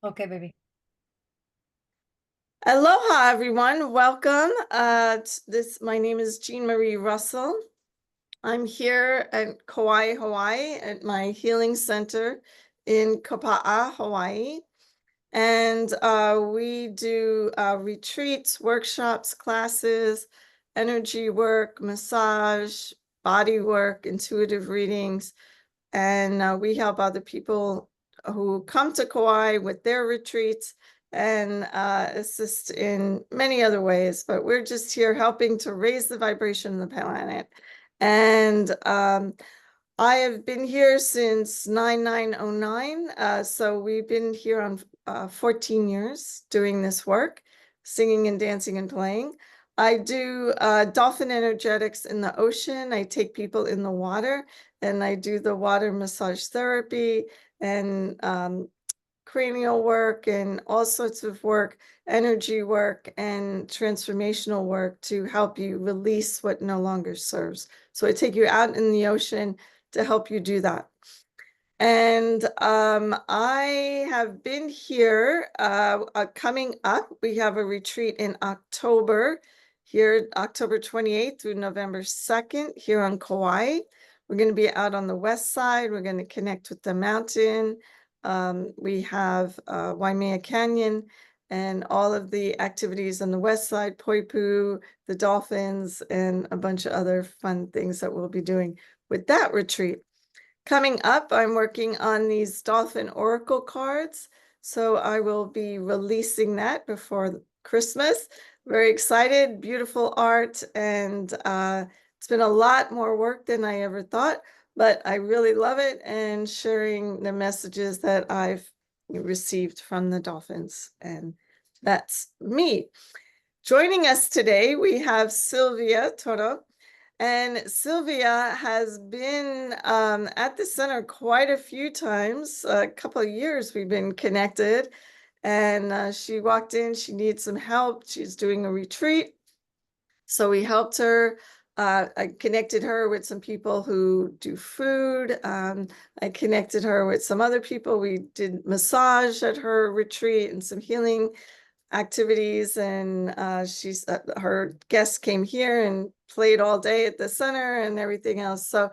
Okay, baby. Aloha, everyone. Welcome. My name is Jeanne Marie Russell. I'm here at Kauai, Hawaii, at my healing center in Kapa'a, Hawaii. And we do retreats, workshops, classes, energy work, massage, body work, intuitive readings. And we help other people who come to Kauai with their retreats and assist in many other ways. But we're just here helping to raise the vibration of the planet. And I have been here since 9909. So we've been here on 14 years doing this work, singing and dancing and playing. I do dolphin energetics in the ocean. I take people in the water and I do the water massage therapy and cranial work and all sorts of work, energy work and transformational work to help you release what no longer serves. So I take you out in the ocean to help you do that. And I have been here coming up. We have a retreat in October, here October 28th through November 2nd here on Kauai. We're going to be out on the west side. We're going to connect with the mountain. We have Waimea Canyon and all of the activities on the west side, Poipu, the dolphins, and a bunch of other fun things that we'll be doing with that retreat. Coming up, I'm working on these dolphin oracle cards. So I will be releasing that before Christmas. Very excited, beautiful art. And it's been a lot more work than I ever thought, but I really love it and sharing the messages that I've received from the dolphins. And that's me. Joining us today, we have Silvia Toro. And Silvia has been at the center quite a few times. A couple of years we've been connected. And she walked in, she needs some help. She's doing a retreat. So we helped her. I connected her with some people who do food. I connected her with some other people. We did massage at her retreat and some healing activities, and her guests came here and played all day at the center and everything else. So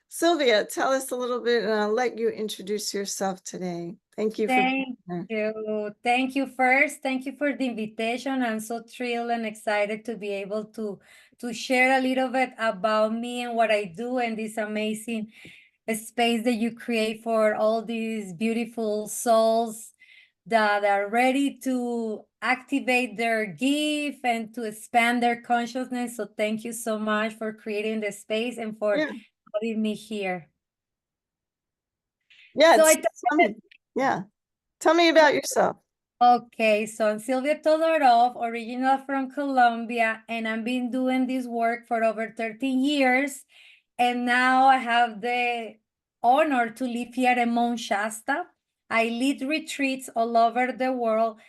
Silvia, tell us a little bit and I'll let you introduce yourself today. Thank you for being Thank here. you. Thank you first. Thank you for the invitation. I'm so thrilled and excited to be able to share a little bit about me and what I do and this amazing space that you create for all these beautiful souls that are ready to activate their gift and to expand their consciousness. So thank you so much for creating the space and for Yeah, having me here. yeah, So yeah. Tell me about yourself. Okay, so I'm Silvia Todorov, original from Colombia, and I've been doing this work for over 13 years. And now I have the honor to live here in Mount Shasta. I lead retreats all over the world,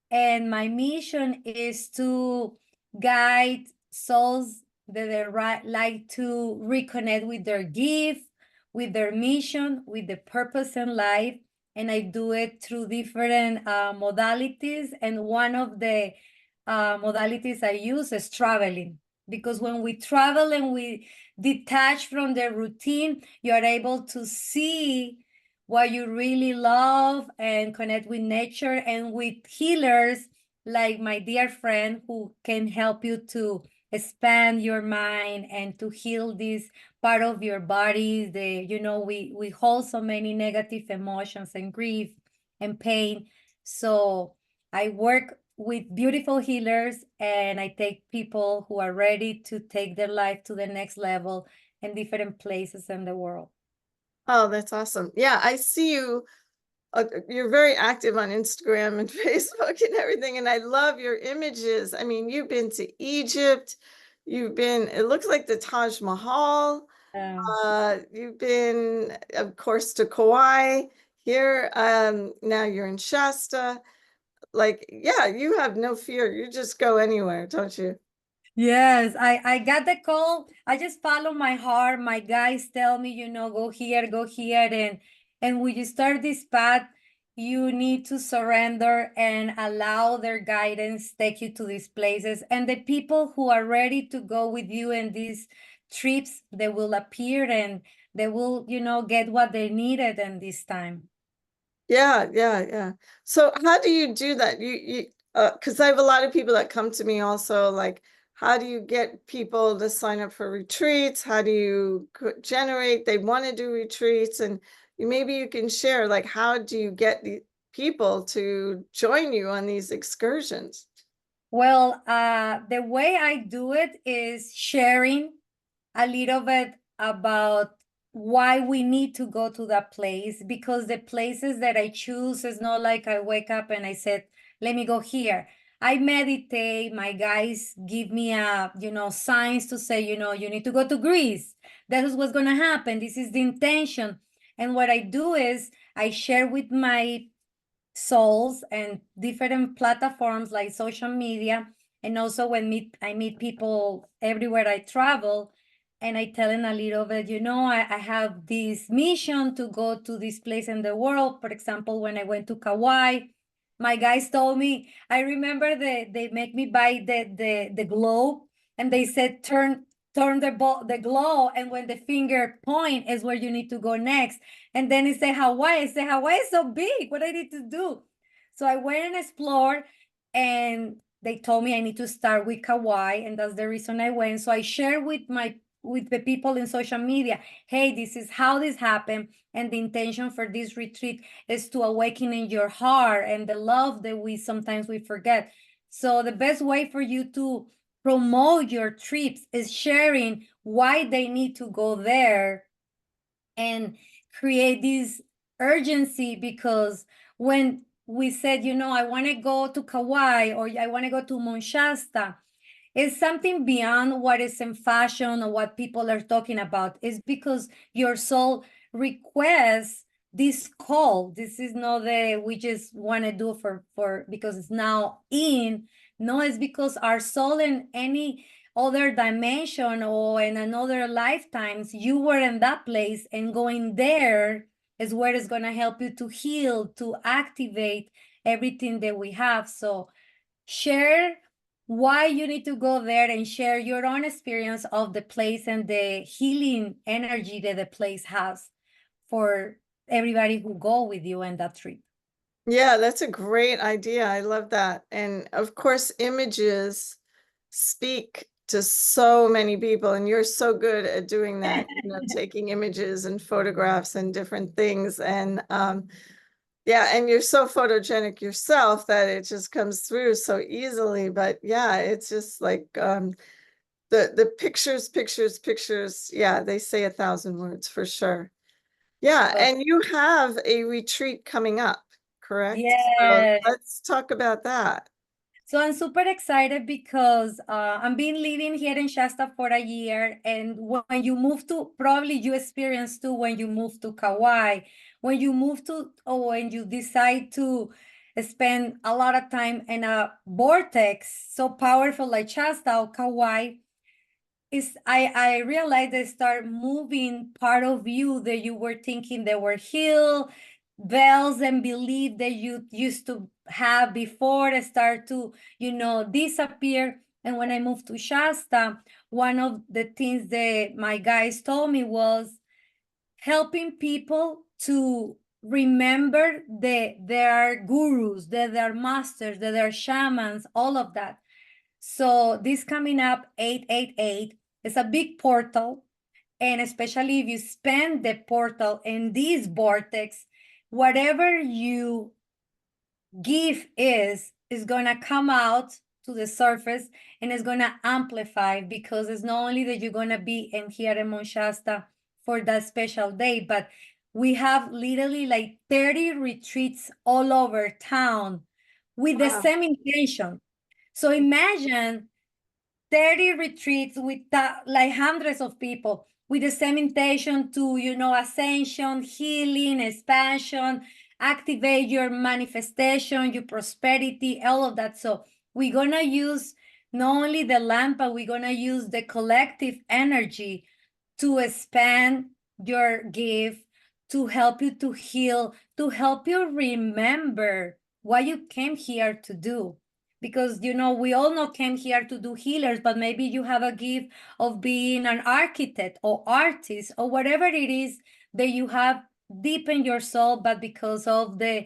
and my mission is to guide souls that are like to reconnect with their gift, with their mission, with the purpose in life. And I do it through different modalities. And one of the modalities I use is traveling. Because when we travel and we detach from the routine, you are able to see what you really love and connect with nature and with healers like my dear friend who can help you to expand your mind and to heal this part of your body. We hold so many negative emotions and grief and pain. So I work with beautiful healers and I take people who are ready to take their life to the next level in different places in the world. Oh, that's awesome. Yeah, I see you. You're very active on Instagram and Facebook and everything. And I love your images. I mean, you've been to Egypt. It looks like the Taj Mahal. You've been, of course, to Kauai here. Now you're in Shasta. Like, yeah, you have no fear. You just go anywhere, don't you? Yes, I got the call. I just follow my heart. My guys tell me, go here, and we just start this path. you need to surrender and allow their guidance take you to these places. And the people who are ready to go with you in these trips, they will appear and they will, get what they needed in this time. Yeah. So how do you do that? Because I have a lot of people that come to me also, like, how do you get people to sign up for retreats? How do you generate, they want to do retreats, and maybe you can share, like, how do you get the people to join you on these excursions? Well, the way I do it is sharing a little bit about why we need to go to that place, because the places that I choose is not like I wake up and I said, let me go here. I meditate, my guys give me signs to say, you need to go to Greece. That is what's gonna happen. This is the intention. And what I do is I share with my souls and different platforms like social media. And also when I meet people everywhere I travel, and I tell them a little bit, I have this mission to go to this place in the world. For example, when I went to Kauai, my guys told me, I remember they make me buy the globe, and they said, turn the glow, and when the finger point is where you need to go next. And then it say Hawaii. I say, Hawaii is so big. What I need to do? So I went and explored, and they told me I need to start with Kauai, and that's the reason I went. So I share with the people in social media, hey, this is how this happened, and the intention for this retreat is to awaken in your heart and the love that sometimes we forget. So the best way for you to promote your trips is sharing why they need to go there and create this urgency, because when we said, I want to go to Kauai or I want to go to Mount Shasta, it's something beyond what is in fashion or what people are talking about. It's because your soul requests this call. This is not the we just want to do for because it's now in. No, it's because our soul in any other dimension or in another lifetimes, you were in that place, and going there is where it's going to help you to heal, to activate everything that we have. So share why you need to go there and share your own experience of the place and the healing energy that the place has for everybody who go with you in that trip. Yeah, that's a great idea. I love that. And of course, images speak to so many people, and you're so good at doing that, taking images and photographs and different things. And yeah, and you're so photogenic yourself that it just comes through so easily. But yeah, it's just like the pictures. Yeah, they say 1,000 words for sure. Yeah, So, and you have a retreat coming up, correct? So yeah. let's talk about that. So I'm super excited because I've been living here in Shasta for a year. And when you move to, probably you experience too, when you move to Kauai, when you move to, or when you decide to spend a lot of time in a vortex so powerful like Shasta or Kauai, is I realized they start moving part of you that you were thinking they were healed, bells and belief that you used to have before they start to, disappear. And when I moved to Shasta, one of the things that my guys told me was helping people to remember that there are gurus, that there are masters, that there are shamans, all of that. So this coming up 888 is a big portal. And especially if you spend the portal in this vortex, whatever you give is going to come out to the surface, and it's going to amplify, because it's not only that you're going to be in here in Mount Shasta for that special day, but we have literally like 30 retreats all over town with the Wow. same intention. So imagine 30 retreats with like hundreds of people with the same intention to, ascension, healing, expansion, activate your manifestation, your prosperity, all of that. So we're going to use not only the lamp, but we're going to use the collective energy to expand your gift, to help you to heal, to help you remember what you came here to do. Because, you know, we all know came here to do healers, but maybe you have a gift of being an architect or artist or whatever it is that you have deep in your soul, but because of the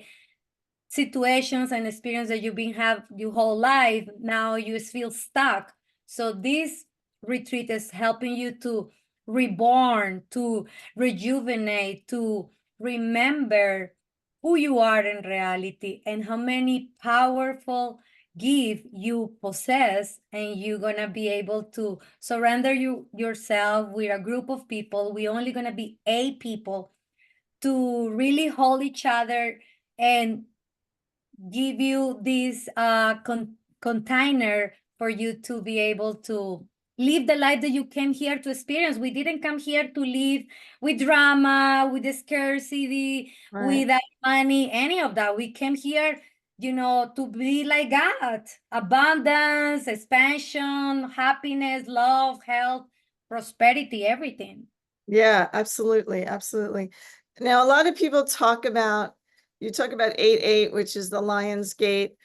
situations and experience that you've been have your whole life, now you feel stuck. So this retreat is helping you to reborn, to rejuvenate, to remember who you are in reality and how many powerful gift you possess, and you're gonna be able to surrender yourself with a group of people. We're only gonna be 8 people to really hold each other and give you this container for you to be able to live the life that you came here to experience. We didn't come here to live with drama, with the scarcity, Right. without money, any of that. We came here, you know, to be like God: abundance, expansion, happiness, love, health, prosperity, everything. Yeah, absolutely, absolutely. Now, a lot of people talk about, you talk about 8-8, which is the Lion's Gate.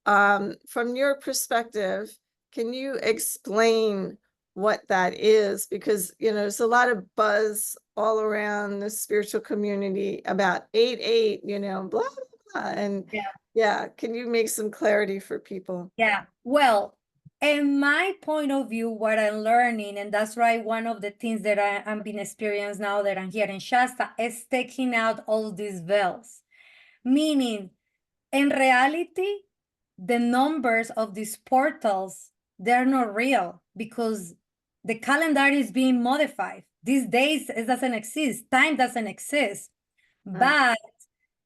From your perspective, can you explain what that is? Because, you know, there's a lot of buzz all around the spiritual community about 8-8, you know, blah, blah, blah. And yeah, can you make some clarity for people? Yeah, well, in my point of view, what I'm learning, and that's right, one of the things that I'm being experienced now that I'm here in Shasta, is taking out all these veils. Meaning, in reality, the numbers of these portals, they're not real because the calendar is being modified. These days, it doesn't exist. Time doesn't exist. Right. But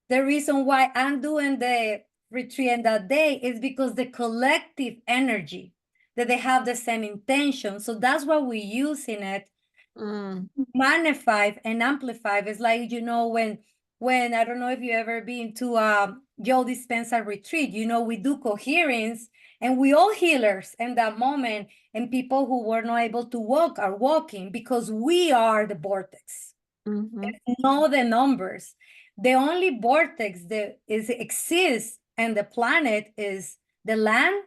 the reason why I'm doing the retreat in that day is because the collective energy that they have the same intention. So that's what we use in it. Mm, Magnify and amplify. It's like, you know, when I don't know if you ever been to a Joe Dispenza retreat, you know, we do coherence and we all healers in that moment, and people who were not able to walk are walking because we are the vortex. mhm. Know the numbers. The only vortex that exists in the planet is the land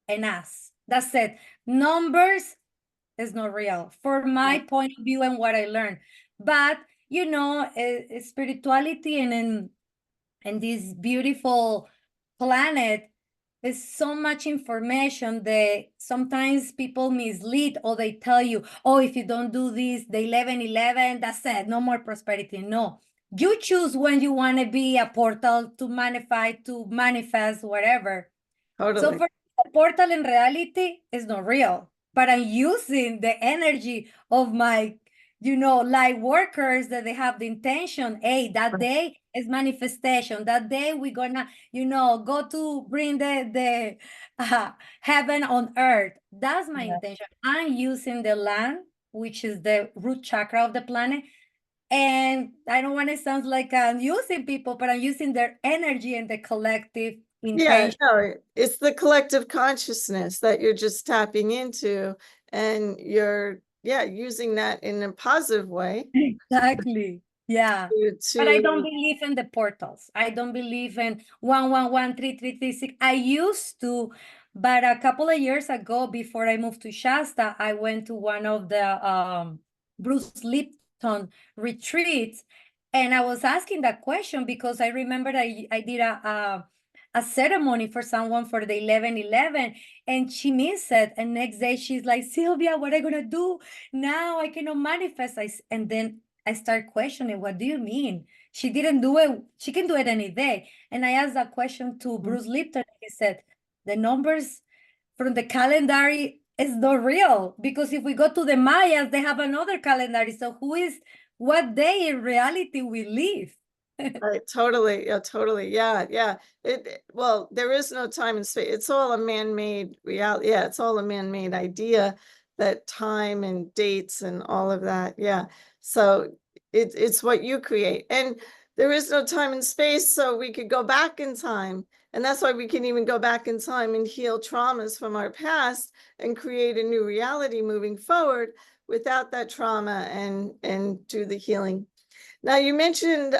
and us. That's it. Numbers is not real for my point of view and what I learned. But you know, spirituality and this beautiful planet is so much information that sometimes people mislead, or they tell you, oh, if you don't do this, the 11-11, that's it, no more prosperity. No, you choose when you want to be a portal to manifest whatever. So Totally. for the portal in reality is not real, but I'm using the energy of my, you know, light workers that they have the intention. Hey, that day is manifestation. That day we're gonna, you know, go to bring the heaven on earth. That's my intention. I'm using the land, which is the root chakra of the planet. And I don't want to sound like I'm using people, but I'm using their energy and the collective Yeah, intention. no, it's the collective consciousness that you're just tapping into, and you're, yeah, using that in a positive way Exactly. Yeah. But I don't to believe in the portals. I don't believe in 1113336. I used to, but a couple of years ago, before I moved to Shasta, I went to one of the Bruce Lipton retreats, and I was asking that question because I remember I did a ceremony for someone for the 11-11, and she missed it. And next day she's like, Sylvia, what am I gonna do? Now I cannot manifest. And then I start questioning, what do you mean? She didn't do it. She can do it any day. And I asked that question to Bruce Lipton. He said, the numbers from the calendar is not real, because if we go to the Mayas, they have another calendar. So what day in reality we live? Right, totally, yeah, totally, yeah, yeah. Well, there is no time and space. It's all a man-made reality. Yeah, it's all a man-made idea, that time and dates and all of that. Yeah. So it's what you create. And there is no time and space, so we could go back in time. And that's why we can even go back in time and heal traumas from our past and create a new reality moving forward without that trauma, and do the healing. Now you mentioned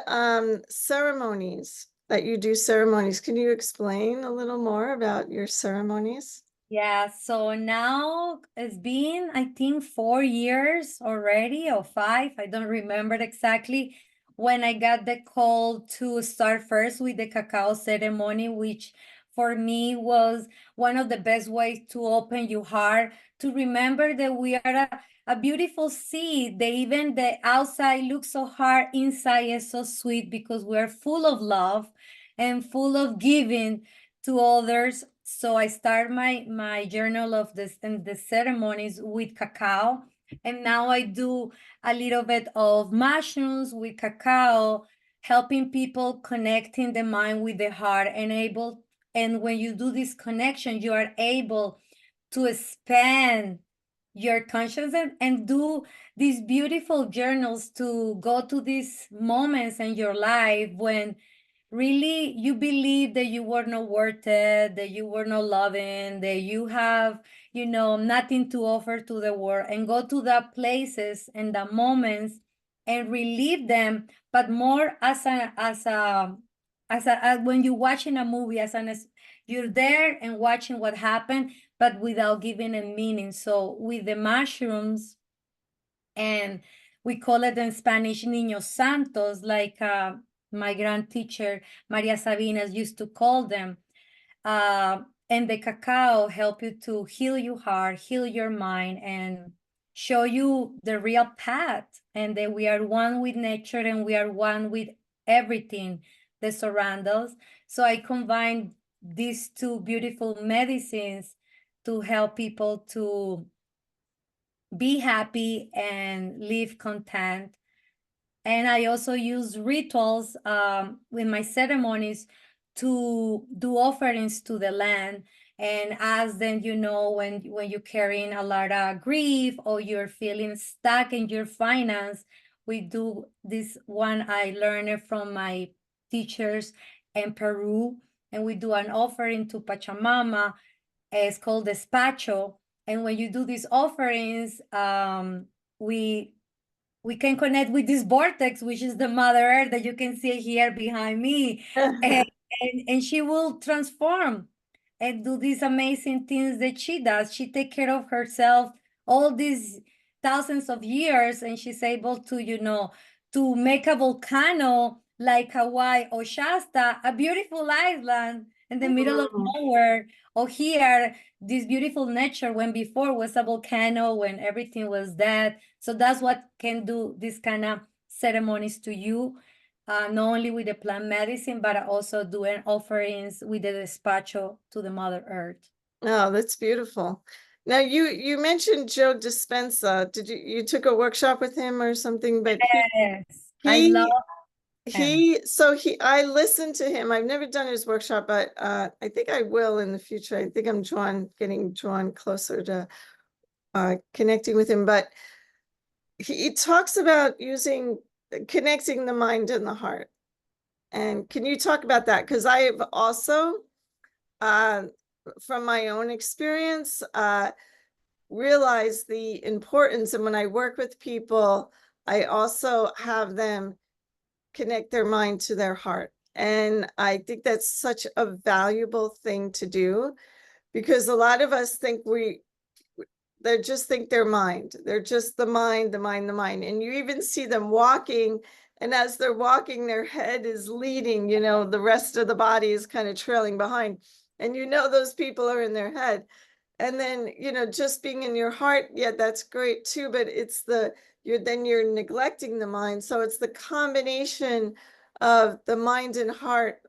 ceremonies, that you do ceremonies. Can you explain a little more about your ceremonies? Yeah, so now it's been, I think, 4 years already, or five. I don't remember exactly when I got the call to start first with the cacao ceremony, which for me was one of the best ways to open your heart, to remember that we are a beautiful seed. That even the outside looks so hard, inside is so sweet because we're full of love and full of giving to others. So I start my journal of this and the ceremonies with cacao. And now I do a little bit of mushrooms with cacao, helping people connecting the mind with the heart and when you do this connection, you are able to expand your conscience and do these beautiful journals to go to these moments in your life when really you believe that you were not worth it, that you were not loving, that you have, nothing to offer to the world, and go to the places and the moments and relive them, but more as when you're watching a movie, as you're there and watching what happened, but without giving it meaning. So with the mushrooms, and we call it in Spanish Niños Santos, like my grand teacher Maria Sabinas used to call them. And the cacao help you to heal your heart, heal your mind, and show you the real path, and that we are one with nature and we are one with everything that surrounds us. So I combine these two beautiful medicines to help people to be happy and live content. And I also use rituals with my ceremonies to do offerings to the land and ask them, when you're carrying a lot of grief or you're feeling stuck in your finance, we do this one. I learned it from my teachers in Peru, and we do an offering to Pachamama. It's called despacho. And when you do these offerings, we we can connect with this vortex, which is the Mother Earth that you can see here behind me. And, and she will transform and do these amazing things that she does. She take care of herself all these thousands of years, and she's able to, to make a volcano like Hawaii or Shasta, a beautiful island in the middle of Mm. nowhere. Or here, this beautiful nature when before was a volcano, when everything was dead. So that's what can do this kind of ceremonies to you, not only with the plant medicine, but also doing offerings with the despacho to the Mother Earth. Oh, that's beautiful. Now you mentioned Joe Dispenza. Did you took a workshop with him or something? But Yes, I love he him. I listened to him. I've never done his workshop, but I think I will in the future. I think I'm getting drawn closer to connecting with him. But he talks about connecting the mind and the heart. And can you talk about that? Because I have also, uh, from my own experience, realized the importance. And when I work with people, I also have them connect their mind to their heart. And I think that's such a valuable thing to do, because a lot of us think they just think their mind. They're just the mind, the mind, the mind. And you even see them walking, and as they're walking, their head is leading, the rest of the body is kind of trailing behind. And those people are in their head. And then, just being in your heart, yeah, that's great too, but you're neglecting the mind. So it's the combination of the mind and heart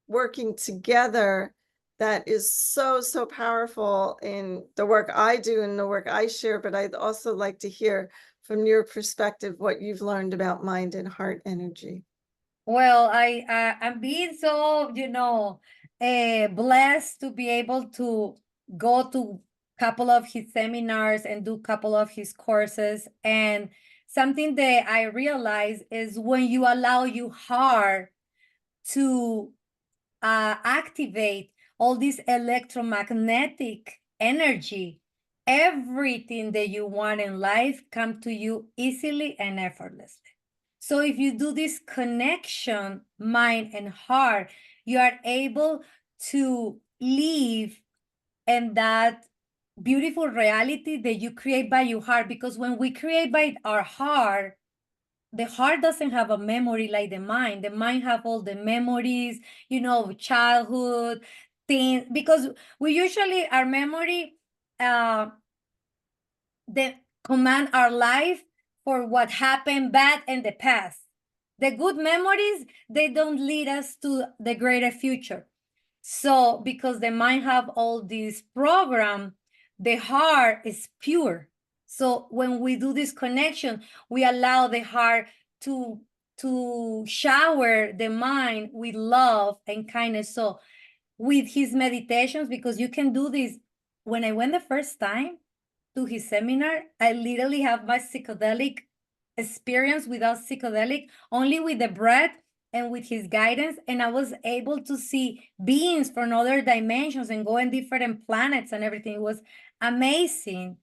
working together that is so, so powerful in the work I do and the work I share. But I'd also like to hear from your perspective what you've learned about mind and heart energy. Well, I'm being so, blessed to be able to go to couple of his seminars and do couple of his courses. And something that I realize is when you allow your heart to activate all this electromagnetic energy, everything that you want in life come to you easily and effortlessly. So if you do this connection, mind and heart, you are able to live in that beautiful reality that you create by your heart. Because when we create by our heart, the heart doesn't have a memory like the mind. The mind have all the memories, childhood things. Because we usually our memory they command our life for what happened bad in the past. The good memories, they don't lead us to the greater future. So because the mind have all these program, the heart is pure. So when we do this connection, we allow the heart to shower the mind with love and kindness. So with his meditations, because you can do this. When I went the first time to his seminar, I literally have my psychedelic experience without psychedelic, only with the breath and with his guidance. And I was able to see beings from other dimensions and go in different planets and everything. It was amazing,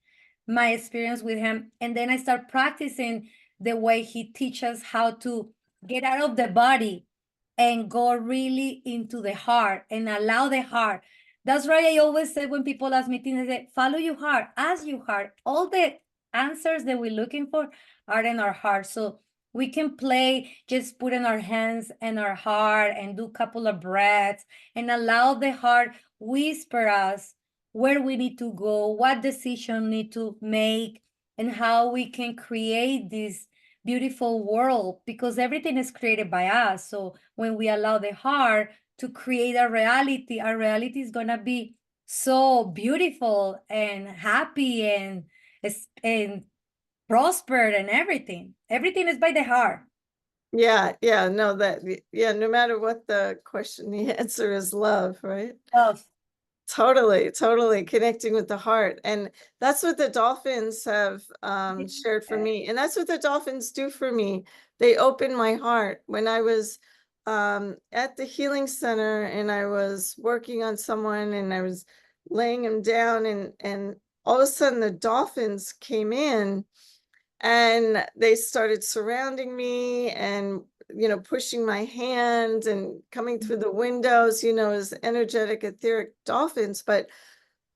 my experience with him. And then I start practicing the way he teaches how to get out of the body and go really into the heart and allow the heart. That's why I always say when people ask me things, I say, follow your heart, ask your heart. All the answers that we're looking for are in our heart. So we can play, just putting our hands in our heart and do a couple of breaths and allow the heart whisper us where we need to go, what decision need to make, and how we can create this beautiful world, because everything is created by us. So when we allow the heart to create our reality is gonna be so beautiful and happy and prospered and everything. Everything is by the heart. Yeah, no, no matter what the question, the answer is love, right? Love. Totally connecting with the heart. And that's what the dolphins have shared for me. And that's what the dolphins do for me. They open my heart. When I was at the healing center and I was working on someone and I was laying him down, and all of a sudden the dolphins came in and they started surrounding me and pushing my hand and coming through the windows, as energetic etheric dolphins. But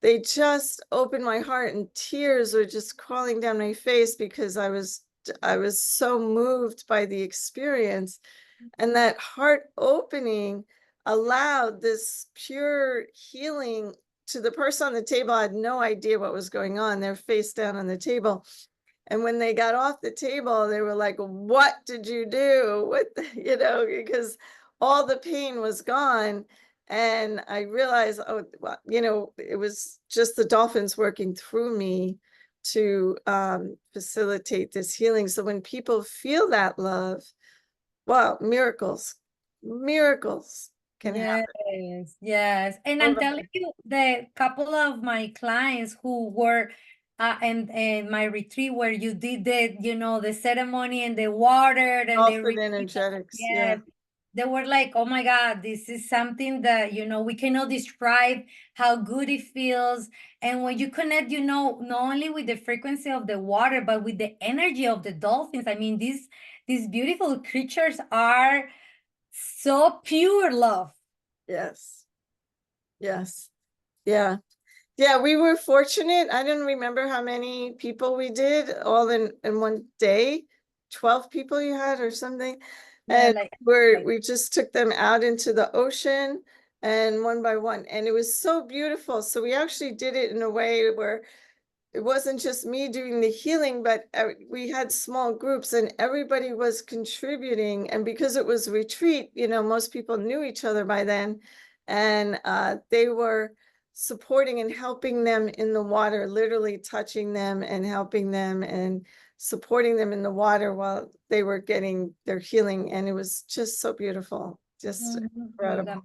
they just opened my heart and tears were just crawling down my face because I was so moved by the experience. And that heart opening allowed this pure healing to the person on the table. I had no idea what was going on. They're face down on the table. And when they got off the table, they were like, what did you do? What, because all the pain was gone. And I realized, oh, well, it was just the dolphins working through me to facilitate this healing. So when people feel that love, wow, miracles can happen. Yes. And I'm telling you, the couple of my clients who were and my retreat where you did the ceremony and the water and the Dolphin retreat. energetics, yeah. Yes. They were like, oh my God, this is something that, we cannot describe how good it feels. And when you connect, not only with the frequency of the water, but with the energy of the dolphins. I mean, these beautiful creatures are so pure love. Yes. Yeah. We were fortunate. I didn't remember how many people we did all in one day. 12 people you had or something. Yeah, And like we just took them out into the ocean and one by one. And it was so beautiful. So we actually did it in a way where it wasn't just me doing the healing, but we had small groups and everybody was contributing. And because it was a retreat, most people knew each other by then. And they were supporting and helping them in the water, literally touching them and helping them and supporting them in the water while they were getting their healing. And it was just so beautiful, just incredible.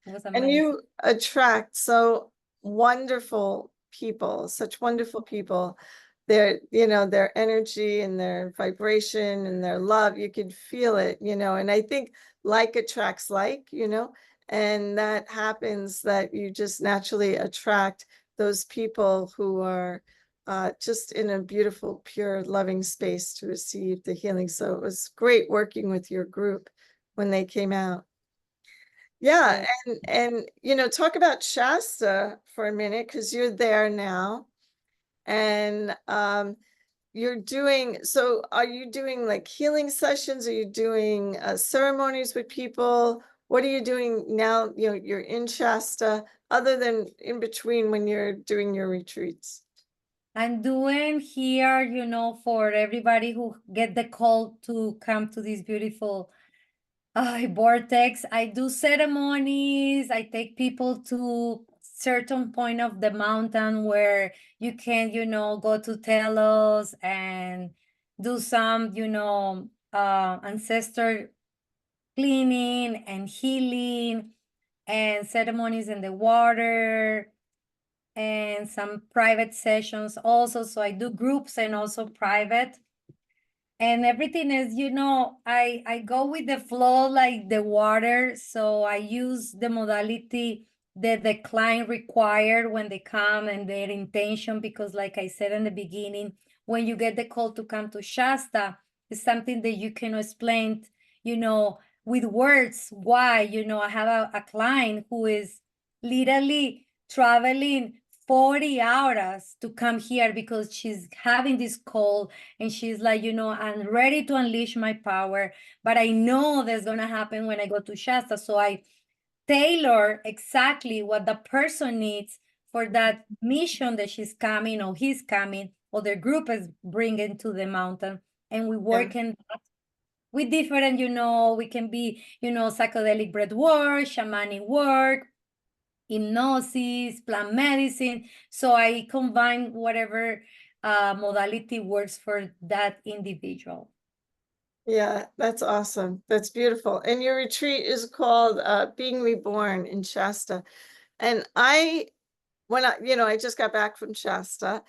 it was And amazing. you attract so wonderful people, such wonderful people. Their energy and their vibration and their love, you could feel it, and I think like attracts like, and that happens that you just naturally attract those people who are just in a beautiful, pure, loving space to receive the healing. So it was great working with your group when they came out. Yeah, and you know, talk about Shasta for a minute because you're there now, and you're doing. So, are you doing like healing sessions? Are you doing ceremonies with people? What are you doing now? You know, you're in Shasta, other than in between when you're doing your retreats. I'm doing here, for everybody who get the call to come to this beautiful vortex. I do ceremonies. I take people to certain point of the mountain where you can, go to Telos and do some, ancestor cleaning and healing and ceremonies in the water and some private sessions also. So I do groups and also private. And everything is, I go with the flow like the water. So I use the modality that the client required when they come and their intention, because like I said in the beginning, when you get the call to come to Shasta, it's something that you can explain, with words why. I have a client who is literally traveling 40 hours to come here because she's having this call and she's like, I'm ready to unleash my power, but I know that's going to happen when I go to Shasta. So I tailor exactly what the person needs for that mission that she's coming or he's coming or their group is bringing to the mountain. And we work in that with different, we can be, psychedelic breath work, shamanic work, hypnosis, plant medicine. So I combine whatever modality works for that individual. Yeah, that's awesome. That's beautiful. And your retreat is called Being Reborn in Shasta. And I just got back from Shasta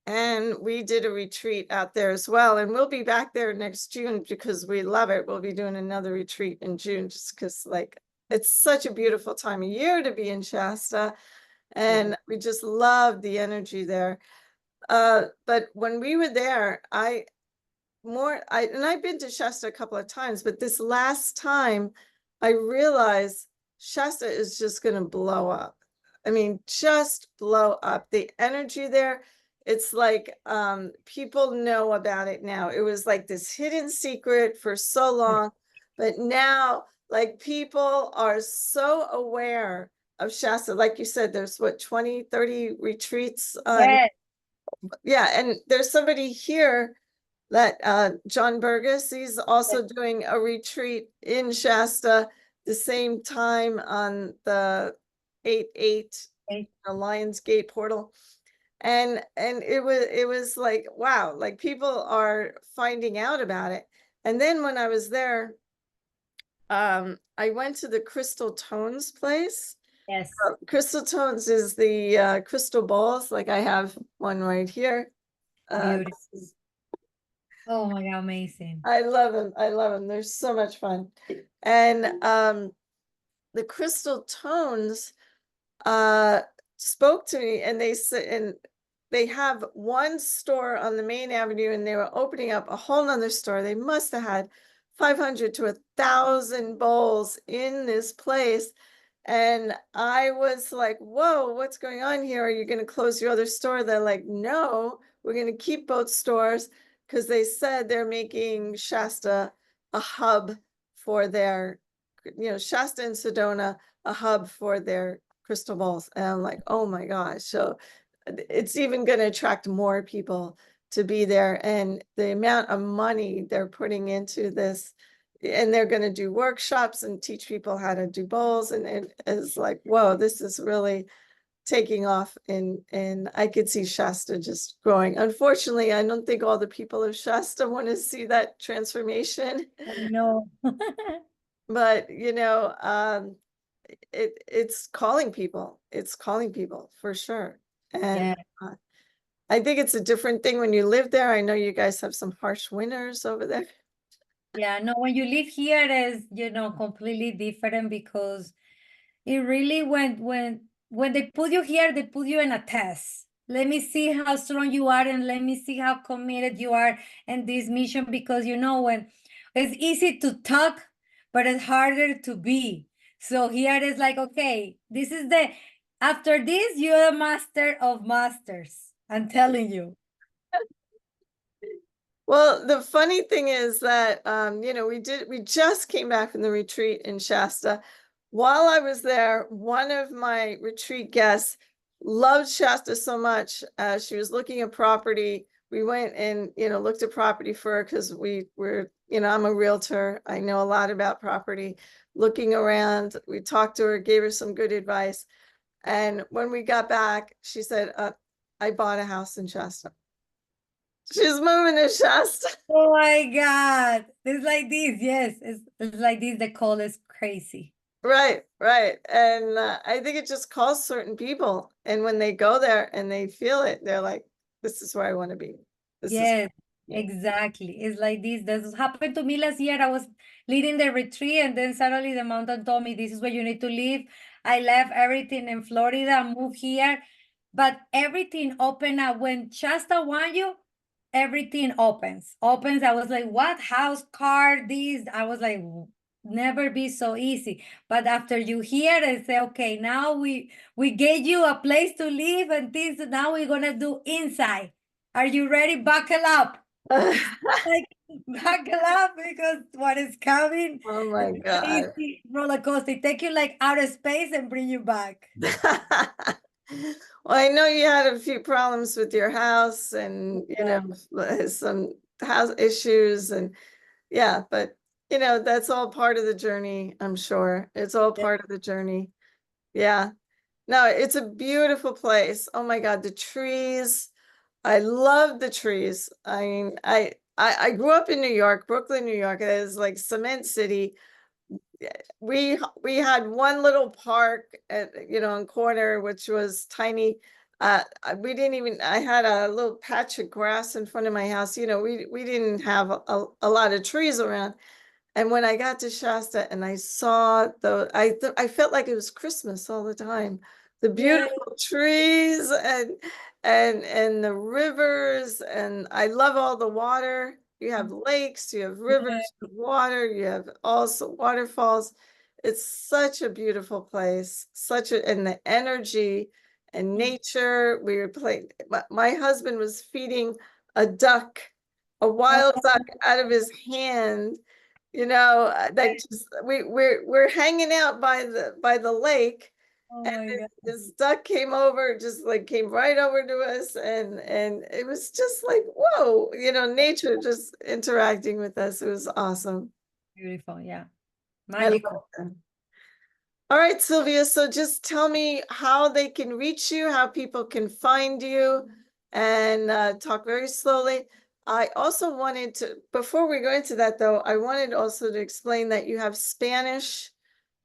and we did a retreat out there as well. And we'll be back there next June because we love it. We'll be doing another retreat in June just because like it's such a beautiful time of year to be in Shasta. And we just love the energy there. But when we were there, I've been to Shasta a couple of times, but this last time I realized Shasta is just going to blow up. I mean, just blow up. The energy there, it's like people know about it now. It was like this hidden secret for so long, but now like people are so aware of Shasta. Like you said, there's what, 20, 30 retreats on. Yes. Yeah, and there's somebody here that John Burgess, he's also doing a retreat in Shasta the same time on the 8/8 Lions Gate portal. And it was like, wow, like people are finding out about it. And then when I was there, I went to the Crystal Tones place. Yes. Crystal Tones is the crystal balls, like I have one right here. Beautiful. Oh my God, amazing. I love them. I love them. They're so much fun. And the Crystal Tones spoke to me, and they said, and they have one store on the main avenue, and they were opening up a whole nother store. They must have had 500 to 1,000 bowls in this place. And I was like, whoa, what's going on here? Are you going to close your other store? They're like, no, we're going to keep both stores because they said they're making Shasta a hub for their, Shasta and Sedona, a hub for their crystal balls. And I'm like, oh my gosh. So it's even going to attract more people to be there. And the amount of money they're putting into this, and they're going to do workshops and teach people how to do bowls. And it is like, whoa, this is really taking off. And I could see Shasta just growing. Unfortunately, I don't think all the people of Shasta want to see that transformation. No. But it's calling people. It's calling people for sure. And Yeah. I think it's a different thing when you live there. I know you guys have some harsh winters over there. Yeah, no, when you live here is, completely different because it really when they put you here, they put you in a test. let me see how strong you are and let me see how committed you are in this mission, because you know when it's easy to talk, but it's harder to be. So here it's like, okay, this is the after this, you're a master of masters. I'm telling you. Well, the funny thing is that, we just came back from the retreat in Shasta. While I was there, one of my retreat guests loved Shasta so much. She was looking at property. We went and, looked at property for her because I'm a realtor. I know a lot about property. Looking around, we talked to her, gave her some good advice. And when we got back, she said, I bought a house in Shasta. She's moving to Shasta. Oh my God. It's like this. Yes. It's like this. The call is crazy. Right, right. And I think it just calls certain people. And when they go there and they feel it, they're like, this is where I want to be. This is, Yes, yeah. exactly. It's like this. This happened to me last year. I was leading the retreat, and then suddenly the mountain told me, this is where you need to live. I left everything in Florida, moved here, but everything opened up. When Shasta want you, everything opens. I was like, what? House, car, this. I was like, never be so easy. But after you hear and say, okay, now we gave you a place to live and things. Now we're gonna do inside. Are you ready? Buckle up. It's like buckle up because what is coming Oh is my a God. crazy roller coaster. It take you like outer space and bring you back. Well, I know you had a few problems with your house and, some house issues and yeah, but that's all part of the journey, I'm sure. It's all Yeah. part of the journey. Yeah. No, it's a beautiful place. Oh my God, the trees. I love the trees. I mean, I grew up in New York, Brooklyn, New York. It is like cement city. We had one little park at in corner, which was tiny. We didn't even. I had a little patch of grass in front of my house. We didn't have a lot of trees around. And when I got to Shasta and I saw I felt like it was Christmas all the time. The Yeah. beautiful trees and the rivers, and I love all the water. You have lakes, you have rivers, you have water, you have also waterfalls. It's such a beautiful place, and the energy and nature. We were playing. My husband was feeding a duck, a wild duck out of his hand, that just we're hanging out by the lake, Oh and my God. this duck came over, just like came right over to us, and it was just like, whoa, nature just interacting with us. It was awesome. Beautiful. Yeah. I love Magical. that. All right, Sylvia, so just tell me how they can reach you, how people can find you, and talk very slowly. I also wanted to, before we go into that though, I wanted also to explain that you have Spanish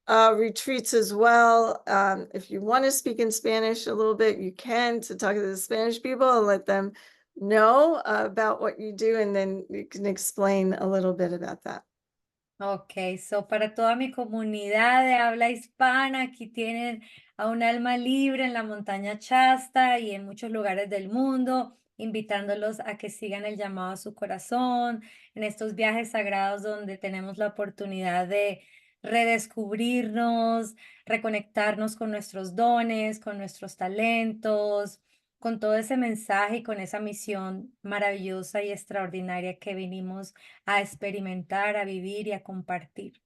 retreats as well. If you want to speak in Spanish a little bit, you can, to talk to the Spanish people and let them know about what you do, and then you can explain a little bit about that. Ok, so para toda mi comunidad de habla hispana, aquí tienen a un alma libre en la montaña Shasta y en muchos lugares del mundo, invitándolos a que sigan el llamado a su corazón, en estos viajes sagrados donde tenemos la oportunidad de redescubrirnos, reconectarnos con nuestros dones, con nuestros talentos, con todo ese mensaje y con esa misión maravillosa y extraordinaria que vinimos a experimentar, a vivir y a compartir.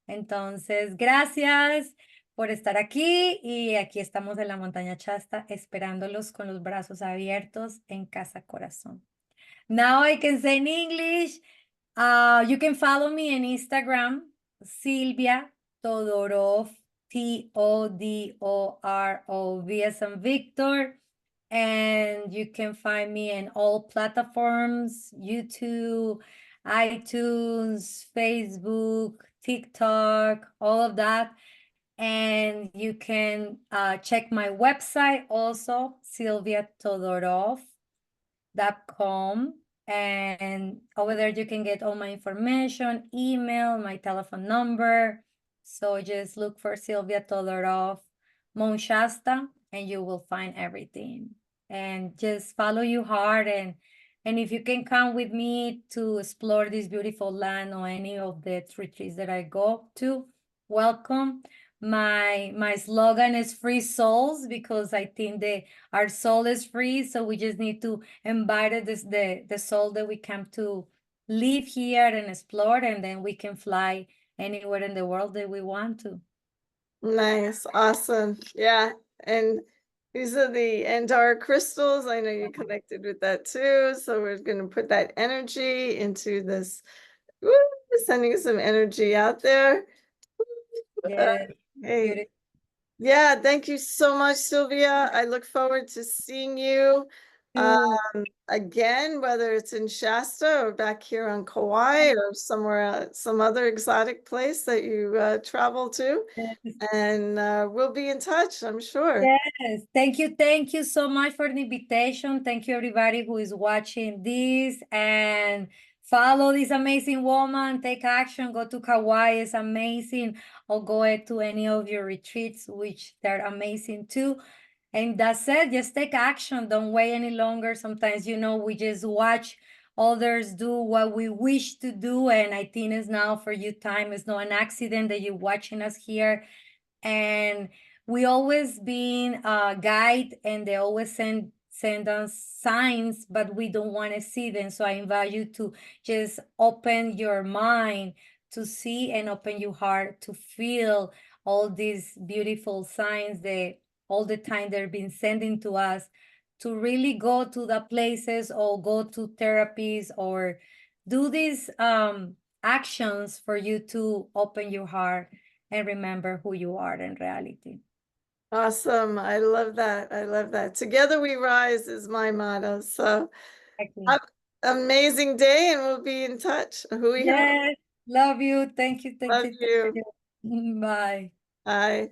Entonces, gracias por estar aquí y aquí estamos en la montaña Shasta esperándolos con los brazos abiertos en Casa Corazón. Now I can say in English. You can follow me on Instagram, Silvia Todorov, Todorov as in Victor. And you can find me in all platforms, YouTube, iTunes, Facebook, TikTok, all of that. And you can check my website also, silviatodorov.com, and over there you can get all my information, email, my telephone number. So just look for Silvia Todorov Mount Shasta and you will find everything. and just follow your heart. And if you can come with me to explore this beautiful land or any of the retreats that I go to, welcome. My slogan is free souls, because I think that our soul is free. So we just need to invite the soul that we come to live here and explore, and then we can fly anywhere in the world that we want to. Nice, awesome. Yeah, and these are the Andara crystals. I know you connected with that too. So we're going to put that energy into this. Woo, sending some energy out there. Yeah, Hey, beautiful. yeah, thank you so much, Sylvia. I look forward to seeing you again, whether it's in Shasta or back here on Kauai or somewhere, some other exotic place that you travel to. And we'll be in touch, I'm sure. Yes, thank you so much for the invitation. Thank you everybody who is watching this, and follow this amazing woman, take action, go to Kauai, it's amazing, or go to any of your retreats, which they're amazing too. And that's it, just take action, don't wait any longer. Sometimes, we just watch others do what we wish to do, and I think it's now for you time. It's not an accident that you're watching us here, and we always been a guide, and they always send us signs, but we don't want to see them. So I invite you to just open your mind to see, and open your heart to feel all these beautiful signs that all the time they're been sending to us, to really go to the places or go to therapies or do these actions for you to open your heart and remember who you are in reality. Awesome. I love that. I love that. Together we rise is my motto. So Exactly. have an amazing day and we'll be in touch. Hui hoi. Yes, love you. Thank you. Thank Love you. Thank you. you. Bye. Bye.